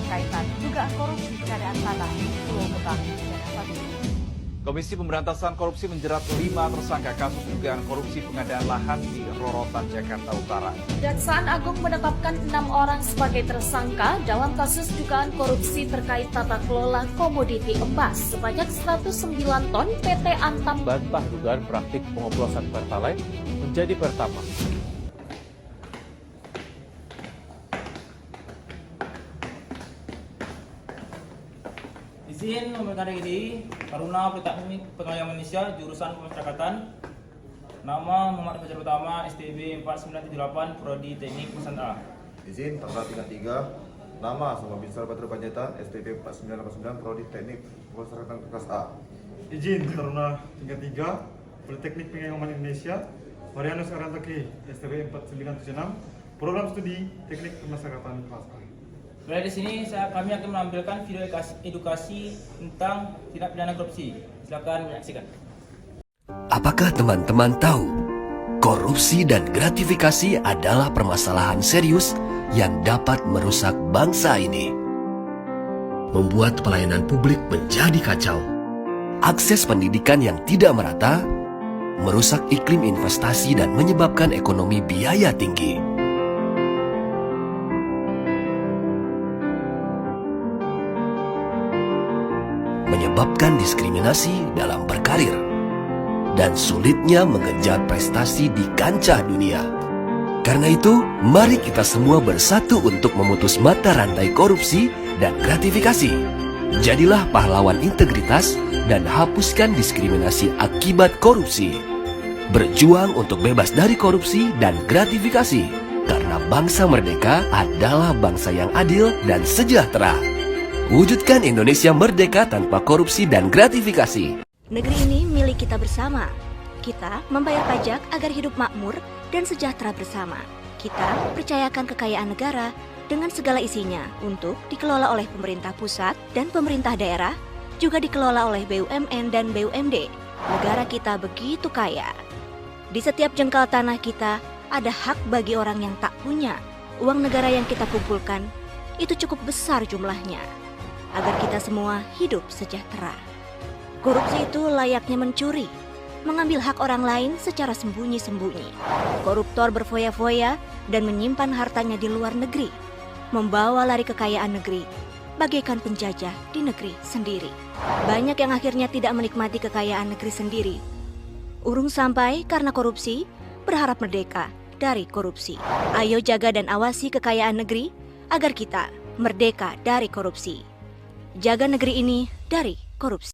berkaitan dugaan korupsi pengadaan tanah di Pulau Gebang, Jakarta Timur. Komisi Pemberantasan Korupsi menjerat 5 tersangka kasus dugaan korupsi pengadaan lahan di Rorotan, Jakarta Utara. Kejaksaan Agung menetapkan 6 orang sebagai tersangka dalam kasus dugaan korupsi terkait tata kelola komoditi emas sebanyak 109 ton PT Antam. Bantah dugaan praktik pengoplosan Pertalite menjadi Pertamax. Izin memberikan diri, Taruna Politeknik Pengayaan Malaysia, jurusan Pemasyarakatan. Nama Muhammad Fajar Utama, STB 4978, Prodi Teknik Pusat A. Izin Taruna tingkat 3. Nama Sama Binsar Badrul Panjaitan, STB 4989, Prodi Teknik Pemasyarakatan kelas A. Izin Taruna tingkat 3, Politeknik Pengayaan Indonesia, Marianus Arantaki, STB 4976, Program Studi Teknik Pemasyarakatan kelas A. Berada di sini kami akan menampilkan video edukasi tentang tindak pidana korupsi. Silakan menyaksikan. Apakah teman-teman tahu korupsi dan gratifikasi adalah permasalahan serius yang dapat merusak bangsa ini? Membuat pelayanan publik menjadi kacau. Akses pendidikan yang tidak merata, merusak iklim investasi dan menyebabkan ekonomi biaya tinggi. Menyebabkan diskriminasi dalam berkarir dan sulitnya mengejar prestasi di kancah dunia. Karena itu, mari kita semua bersatu untuk memutus mata rantai korupsi dan gratifikasi. Jadilah pahlawan integritas dan hapuskan diskriminasi akibat korupsi. Berjuang untuk bebas dari korupsi dan gratifikasi, karena bangsa merdeka adalah bangsa yang adil dan sejahtera. Wujudkan Indonesia merdeka tanpa korupsi dan gratifikasi. Negeri ini milik kita bersama. Kita membayar pajak agar hidup makmur dan sejahtera bersama. Kita percayakan kekayaan negara dengan segala isinya untuk dikelola oleh pemerintah pusat dan pemerintah daerah, juga dikelola oleh BUMN dan BUMD. Negara kita begitu kaya. Di setiap jengkal tanah kita ada hak bagi orang yang tak punya. Uang negara yang kita kumpulkan itu cukup besar jumlahnya, agar kita semua hidup sejahtera. Korupsi itu layaknya mencuri, mengambil hak orang lain secara sembunyi-sembunyi. Koruptor berfoya-foya dan menyimpan hartanya di luar negeri, membawa lari kekayaan negeri, bagaikan penjajah di negeri sendiri. Banyak yang akhirnya tidak menikmati kekayaan negeri sendiri. Urung sampai karena korupsi, berharap merdeka dari korupsi. Ayo jaga dan awasi kekayaan negeri, agar kita merdeka dari korupsi. Jaga negeri ini dari korupsi.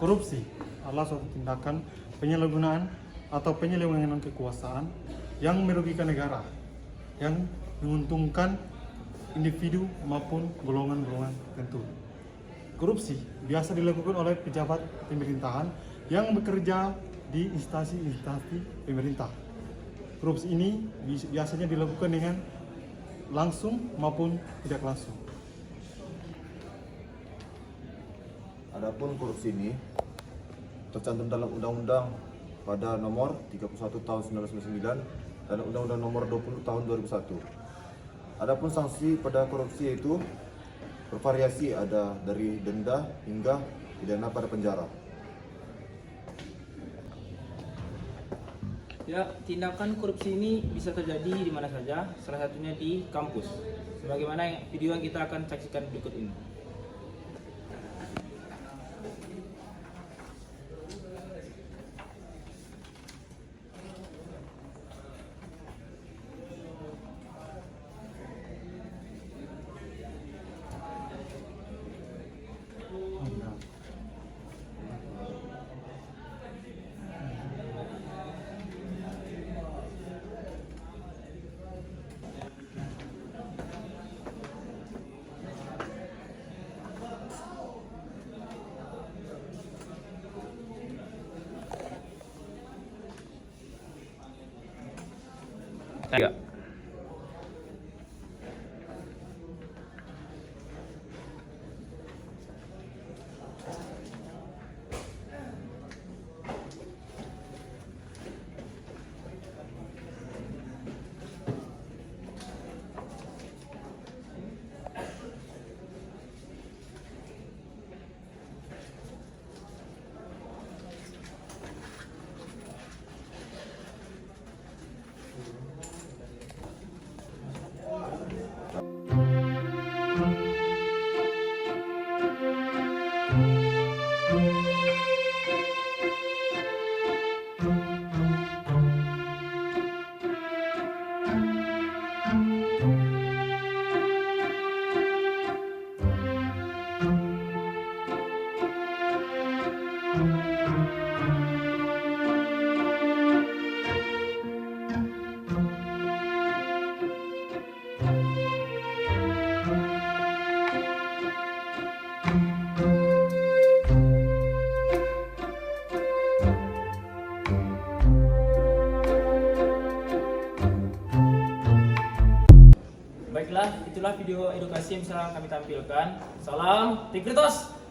Korupsi adalah suatu tindakan penyalahgunaan atau penyelewengan kekuasaan yang merugikan negara, yang menguntungkan individu maupun golongan-golongan tertentu. Korupsi biasa dilakukan oleh pejabat pemerintahan yang bekerja di instansi pemerintah. Korupsi ini biasanya dilakukan dengan langsung maupun tidak langsung. Adapun korupsi ini tercantum dalam Undang-Undang pada nomor 31 tahun 1999 dan Undang-Undang nomor 20 tahun 2001. Adapun sanksi pada korupsi yaitu bervariasi, ada dari denda hingga pidana pada penjara. Ya, tindakan korupsi ini bisa terjadi di mana saja, salah satunya di kampus. Sebagaimana video yang kita akan saksikan berikut ini. itulah video edukasi yang bisa kami tampilkan. Salam Tigritos.